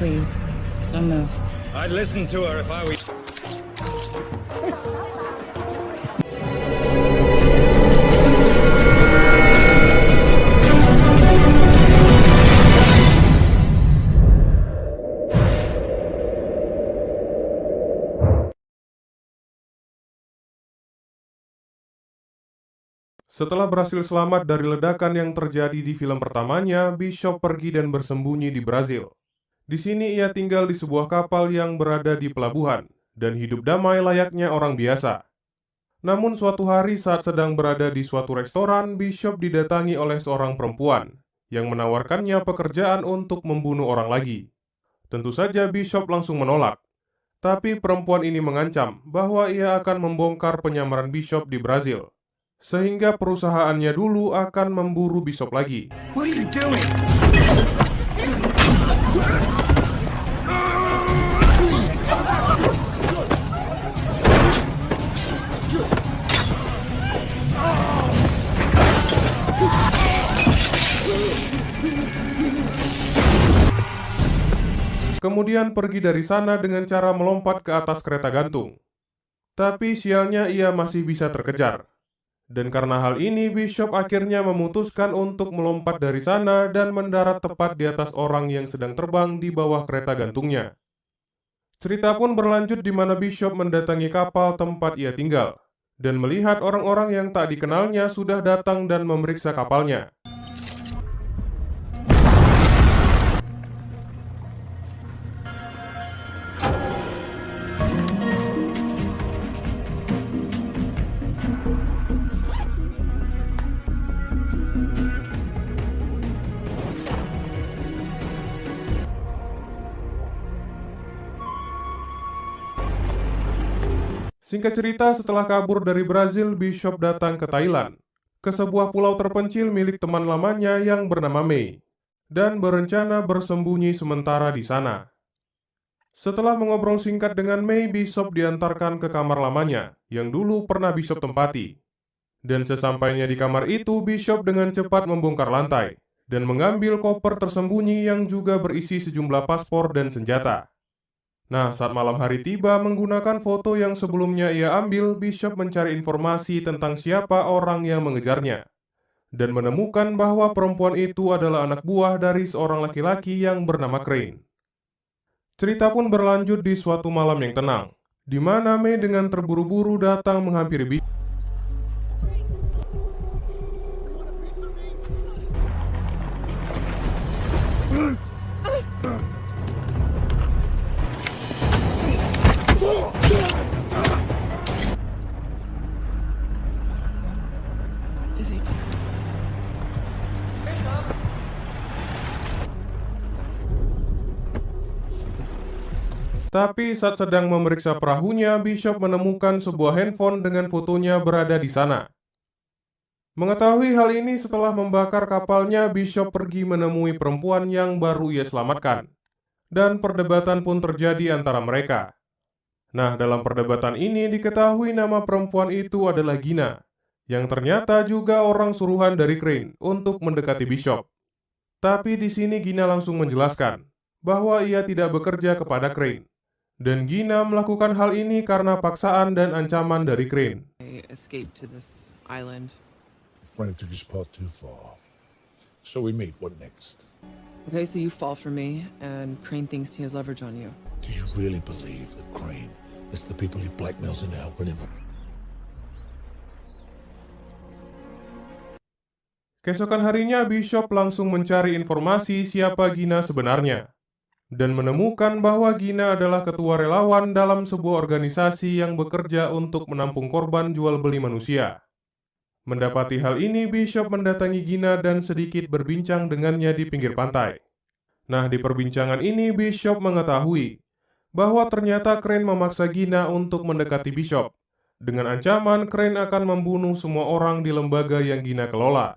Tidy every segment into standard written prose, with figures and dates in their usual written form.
please. Don't move. I'd listen to her if I were... Setelah berhasil selamat dari ledakan yang terjadi di film pertamanya, Bishop pergi dan bersembunyi di Brazil. Di sini ia tinggal di sebuah kapal yang berada di pelabuhan, dan hidup damai layaknya orang biasa. Namun suatu hari saat sedang berada di suatu restoran, Bishop didatangi oleh seorang perempuan, yang menawarkannya pekerjaan untuk membunuh orang lagi. Tentu saja Bishop langsung menolak. Tapi perempuan ini mengancam bahwa ia akan membongkar penyamaran Bishop di Brazil. Sehingga perusahaannya dulu akan memburu Bishop lagi. What are you doing? Kemudian pergi dari sana dengan cara melompat ke atas kereta gantung. Tapi sialnya ia masih bisa terkejar. Dan karena hal ini, Bishop akhirnya memutuskan untuk melompat dari sana dan mendarat tepat di atas orang yang sedang terbang di bawah kereta gantungnya. Cerita pun berlanjut di mana Bishop mendatangi kapal tempat ia tinggal, dan melihat orang-orang yang tak dikenalnya sudah datang dan memeriksa kapalnya. Singkat cerita, setelah kabur dari Brazil, Bishop datang ke Thailand, ke sebuah pulau terpencil milik teman lamanya yang bernama May, dan berencana bersembunyi sementara di sana. Setelah mengobrol singkat dengan May, Bishop diantarkan ke kamar lamanya, yang dulu pernah Bishop tempati. Dan sesampainya di kamar itu, Bishop dengan cepat membongkar lantai, dan mengambil koper tersembunyi yang juga berisi sejumlah paspor dan senjata. Nah, saat malam hari tiba, menggunakan foto yang sebelumnya ia ambil, Bishop mencari informasi tentang siapa orang yang mengejarnya, dan menemukan bahwa perempuan itu adalah anak buah dari seorang laki-laki yang bernama Crane. Cerita pun berlanjut di suatu malam yang tenang, di mana May dengan terburu-buru datang menghampiri Bishop. Tapi saat sedang memeriksa perahunya, Bishop menemukan sebuah handphone dengan fotonya berada di sana. Mengetahui hal ini, setelah membakar kapalnya, Bishop pergi menemui perempuan yang baru ia selamatkan. Dan perdebatan pun terjadi antara mereka. Nah, dalam perdebatan ini diketahui nama perempuan itu adalah Gina, yang ternyata juga orang suruhan dari Crane untuk mendekati Bishop. Tapi di sini Gina langsung menjelaskan bahwa ia tidak bekerja kepada Crane. Dan Gina melakukan hal ini karena paksaan dan ancaman dari Crane. I escaped to this island. Friend took his part too far. So we meet. What next? Okay, so you fall for me, and Crane thinks he has leverage on you. Do you really believe that Crane is the people he blackmails into helping him? Keesokan harinya, Bishop langsung mencari informasi siapa Gina sebenarnya, dan menemukan bahwa Gina adalah ketua relawan dalam sebuah organisasi yang bekerja untuk menampung korban jual beli manusia. Mendapati hal ini, Bishop mendatangi Gina dan sedikit berbincang dengannya di pinggir pantai. Nah, di perbincangan ini, Bishop mengetahui bahwa ternyata Crane memaksa Gina untuk mendekati Bishop. Dengan ancaman, Crane akan membunuh semua orang di lembaga yang Gina kelola.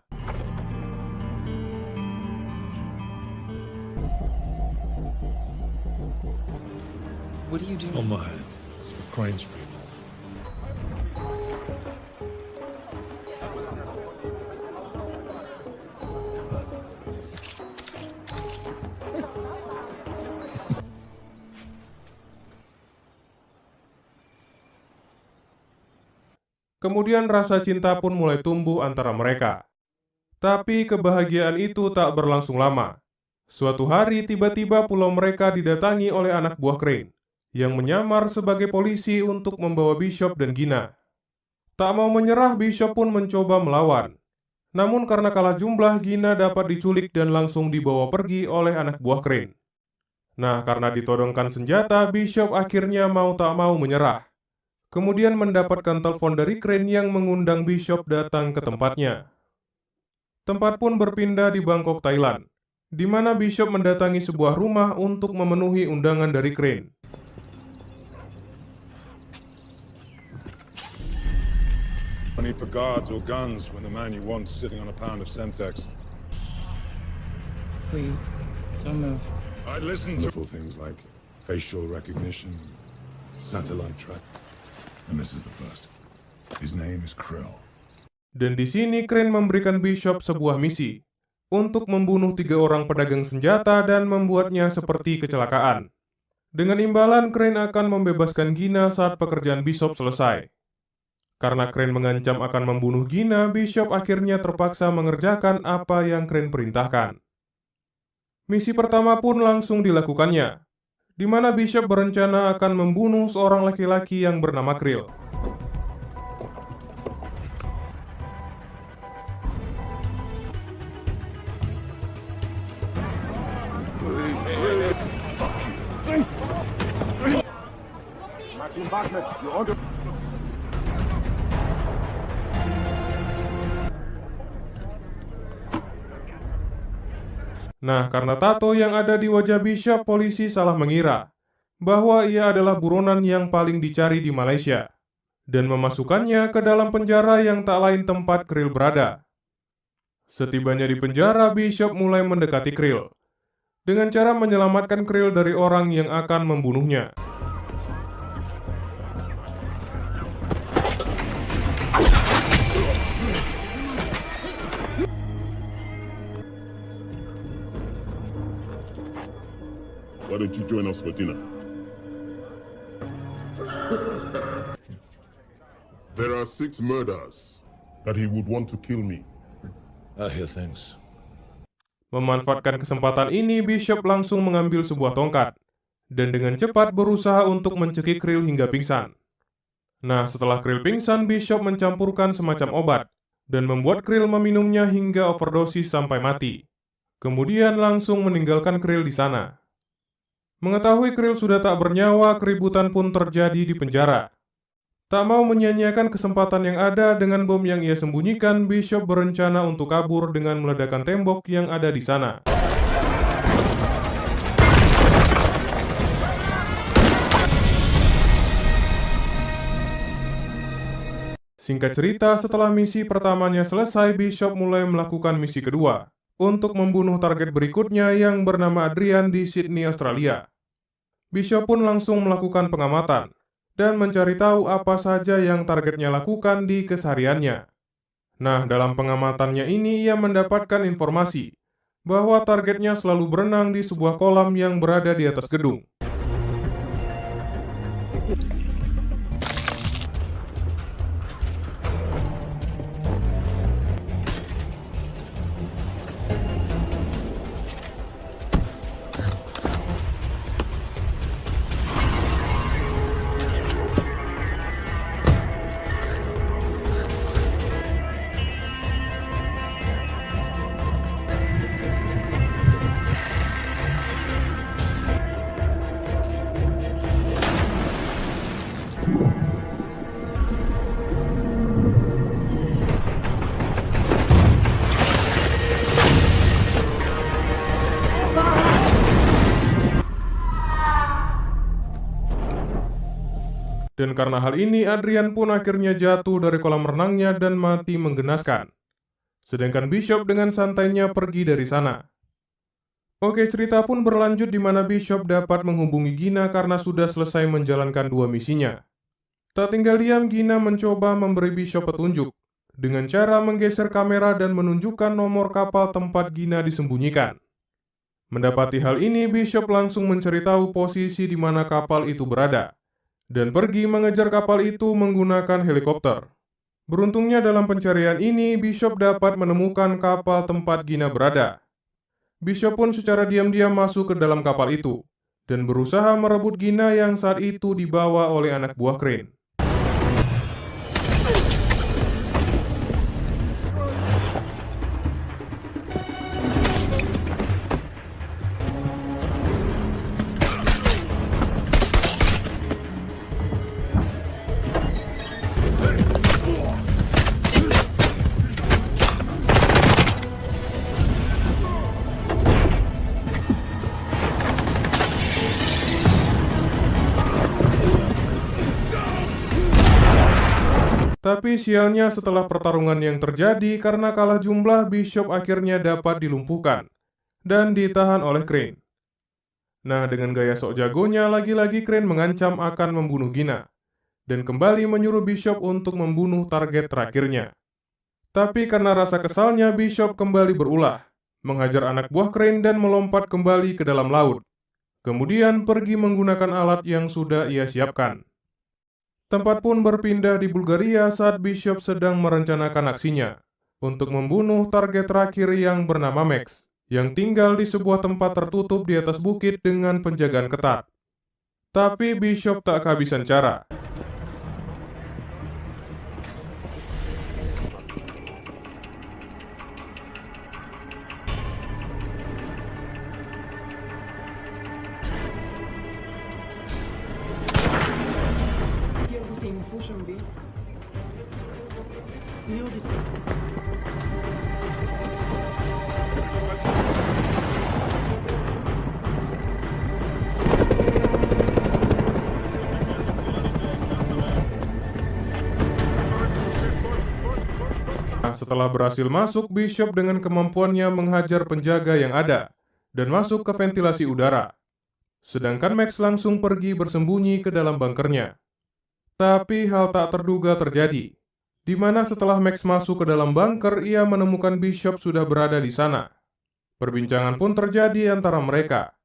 What do you do? On my hand. It's for Crane's people. Kemudian rasa cinta pun mulai tumbuh antara mereka. Tapi kebahagiaan itu tak berlangsung lama. Suatu hari tiba-tiba pulau mereka didatangi oleh anak buah Crane yang menyamar sebagai polisi untuk membawa Bishop dan Gina. Tak mau menyerah, Bishop pun mencoba melawan. Namun karena kalah jumlah, Gina dapat diculik dan langsung dibawa pergi oleh anak buah Crane. Nah, karena ditodongkan senjata, Bishop akhirnya mau tak mau menyerah. Kemudian mendapatkan telepon dari Crane yang mengundang Bishop datang ke tempatnya. Tempat pun berpindah di Bangkok, Thailand, di mana Bishop mendatangi sebuah rumah untuk memenuhi undangan dari Crane. No need for guards or guns when the man you want's sitting on a pound of Semtex. Please, don't move. I'd listen to... Wonderful things like facial recognition, satellite track, and this is the first. His name is Krill. Dan di sini Crane memberikan Bishop sebuah misi untuk membunuh 3 orang pedagang senjata dan membuatnya seperti kecelakaan. Dengan imbalan, Crane akan membebaskan Gina saat pekerjaan Bishop selesai. Karena Crane mengancam akan membunuh Gina, Bishop akhirnya terpaksa mengerjakan apa yang Crane perintahkan. Misi pertama pun langsung dilakukannya, di mana Bishop berencana akan membunuh seorang laki-laki yang bernama Krill. Nah, karena tato yang ada di wajah Bishop, polisi salah mengira bahwa ia adalah buronan yang paling dicari di Malaysia dan memasukkannya ke dalam penjara yang tak lain tempat Krill berada. Setibanya di penjara, Bishop mulai mendekati Krill dengan cara menyelamatkan Krill dari orang yang akan membunuhnya. Why don't you join us for dinner? There are 6 murders that he would want to kill me. I hear things. Memanfaatkan kesempatan ini, Bishop langsung mengambil sebuah tongkat dan dengan cepat berusaha untuk mencekik Krill hingga pingsan. Nah, setelah Krill pingsan, Bishop mencampurkan semacam obat dan membuat Krill meminumnya hingga overdosis sampai mati. Kemudian langsung meninggalkan Krill di sana. Mengetahui Krill sudah tak bernyawa, keributan pun terjadi di penjara. Tak mau menyia-nyiakan kesempatan yang ada dengan bom yang ia sembunyikan, Bishop berencana untuk kabur dengan meledakkan tembok yang ada di sana. Singkat cerita, setelah misi pertamanya selesai, Bishop mulai melakukan misi kedua untuk membunuh target berikutnya yang bernama Adrian di Sydney, Australia. Bishop pun langsung melakukan pengamatan dan mencari tahu apa saja yang targetnya lakukan di kesehariannya. Nah, dalam pengamatannya ini ia mendapatkan informasi bahwa targetnya selalu berenang di sebuah kolam yang berada di atas gedung. Dan karena hal ini, Adrian pun akhirnya jatuh dari kolam renangnya dan mati menggenaskan. Sedangkan Bishop dengan santainya pergi dari sana. Oke, cerita pun berlanjut di mana Bishop dapat menghubungi Gina karena sudah selesai menjalankan 2 misinya. Tak tinggal diam, Gina mencoba memberi Bishop petunjuk dengan cara menggeser kamera dan menunjukkan nomor kapal tempat Gina disembunyikan. Mendapati hal ini, Bishop langsung mencari tahu posisi di mana kapal itu berada dan pergi mengejar kapal itu menggunakan helikopter. Beruntungnya dalam pencarian ini, Bishop dapat menemukan kapal tempat Gina berada. Bishop pun secara diam-diam masuk ke dalam kapal itu, dan berusaha merebut Gina yang saat itu dibawa oleh anak buah Crane. Tapi sialnya setelah pertarungan yang terjadi karena kalah jumlah, Bishop akhirnya dapat dilumpuhkan dan ditahan oleh Crane. Nah, dengan gaya sok jagonya, lagi-lagi Crane mengancam akan membunuh Gina dan kembali menyuruh Bishop untuk membunuh target terakhirnya. Tapi karena rasa kesalnya, Bishop kembali berulah, menghajar anak buah Crane dan melompat kembali ke dalam laut. Kemudian pergi menggunakan alat yang sudah ia siapkan. Tempat pun berpindah di Bulgaria saat Bishop sedang merencanakan aksinya untuk membunuh target terakhir yang bernama Max, yang tinggal di sebuah tempat tertutup di atas bukit dengan penjagaan ketat. Tapi Bishop tak kehabisan cara. Слушам ви. Люди сте. Setelah berhasil masuk, Bishop dengan kemampuannya menghajar penjaga yang ada dan masuk ke ventilasi udara. Sedangkan Max langsung pergi bersembunyi ke dalam bunkernya. Tapi hal tak terduga terjadi, di mana setelah Max masuk ke dalam bunker, ia menemukan Bishop sudah berada di sana. Perbincangan pun terjadi antara mereka.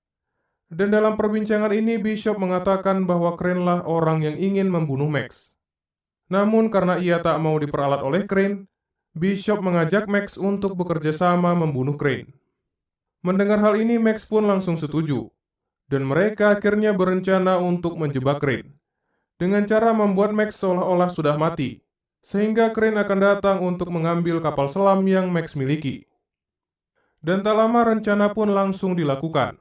Dan dalam perbincangan ini, Bishop mengatakan bahwa Crane lah orang yang ingin membunuh Max. Namun karena ia tak mau diperalat oleh Crane, Bishop mengajak Max untuk bekerja sama membunuh Crane. Mendengar hal ini, Max pun langsung setuju, dan mereka akhirnya berencana untuk menjebak Crane dengan cara membuat Max seolah-olah sudah mati, sehingga Crane akan datang untuk mengambil kapal selam yang Max miliki. Dan tak lama rencana pun langsung dilakukan,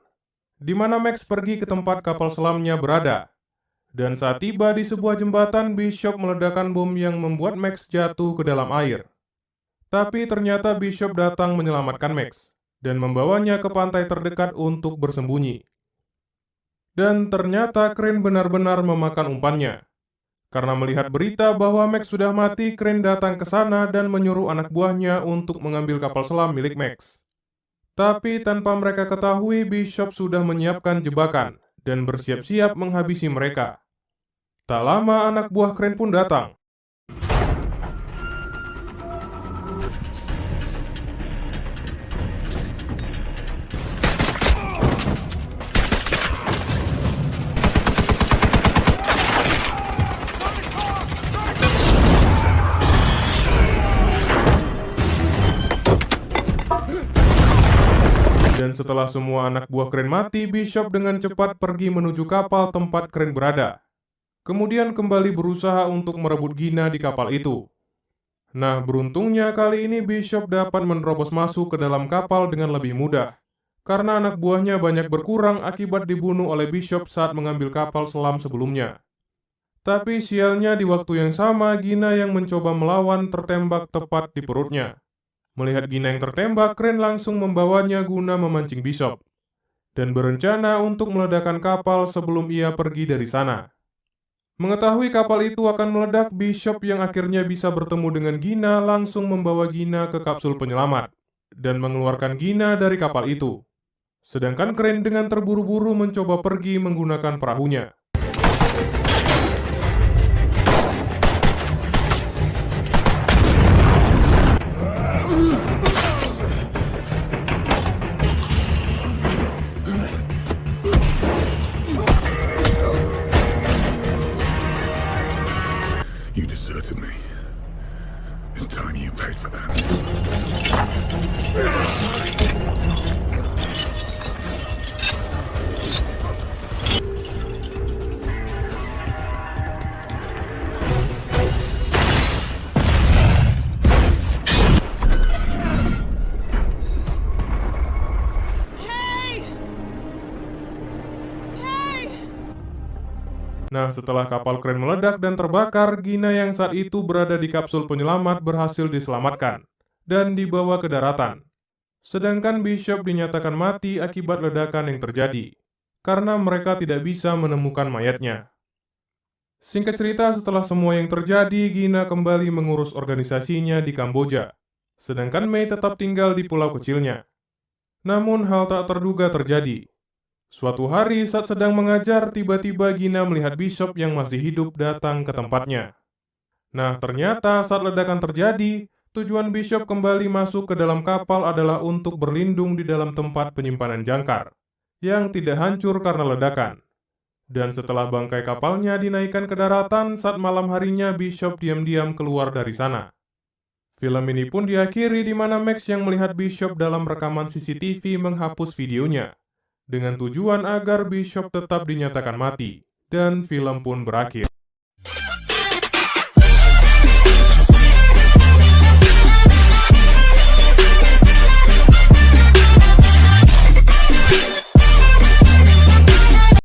di mana Max pergi ke tempat kapal selamnya berada. Dan saat tiba di sebuah jembatan, Bishop meledakkan bom yang membuat Max jatuh ke dalam air. Tapi ternyata Bishop datang menyelamatkan Max, dan membawanya ke pantai terdekat untuk bersembunyi. Dan ternyata Crane benar-benar memakan umpannya. Karena melihat berita bahwa Max sudah mati, Crane datang ke sana dan menyuruh anak buahnya untuk mengambil kapal selam milik Max. Tapi tanpa mereka ketahui, Bishop sudah menyiapkan jebakan dan bersiap-siap menghabisi mereka. Tak lama anak buah Crane pun datang. Dan setelah semua anak buah Crane mati, Bishop dengan cepat pergi menuju kapal tempat Crane berada. Kemudian kembali berusaha untuk merebut Gina di kapal itu. Nah, beruntungnya kali ini Bishop dapat menerobos masuk ke dalam kapal dengan lebih mudah, karena anak buahnya banyak berkurang akibat dibunuh oleh Bishop saat mengambil kapal selam sebelumnya. Tapi sialnya di waktu yang sama, Gina yang mencoba melawan tertembak tepat di perutnya. Melihat Gina yang tertembak, Crane langsung membawanya guna memancing Bishop, dan berencana untuk meledakkan kapal sebelum ia pergi dari sana. Mengetahui kapal itu akan meledak, Bishop yang akhirnya bisa bertemu dengan Gina langsung membawa Gina ke kapsul penyelamat, dan mengeluarkan Gina dari kapal itu. Sedangkan Crane dengan terburu-buru mencoba pergi menggunakan perahunya. not telling me you paid for that. Nah, setelah kapal kren meledak dan terbakar, Gina yang saat itu berada di kapsul penyelamat berhasil diselamatkan dan dibawa ke daratan. Sedangkan Bishop dinyatakan mati akibat ledakan yang terjadi, karena mereka tidak bisa menemukan mayatnya. Singkat cerita, setelah semua yang terjadi, Gina kembali mengurus organisasinya di Kamboja, sedangkan Mei tetap tinggal di pulau kecilnya. Namun hal tak terduga terjadi. Suatu hari saat sedang mengajar, tiba-tiba Gina melihat Bishop yang masih hidup datang ke tempatnya. Nah, ternyata saat ledakan terjadi, tujuan Bishop kembali masuk ke dalam kapal adalah untuk berlindung di dalam tempat penyimpanan jangkar, yang tidak hancur karena ledakan. Dan setelah bangkai kapalnya dinaikkan ke daratan, saat malam harinya Bishop diam-diam keluar dari sana. Film ini pun diakhiri di mana Max yang melihat Bishop dalam rekaman CCTV menghapus videonya, dengan tujuan agar Bishop tetap dinyatakan mati, dan film pun berakhir.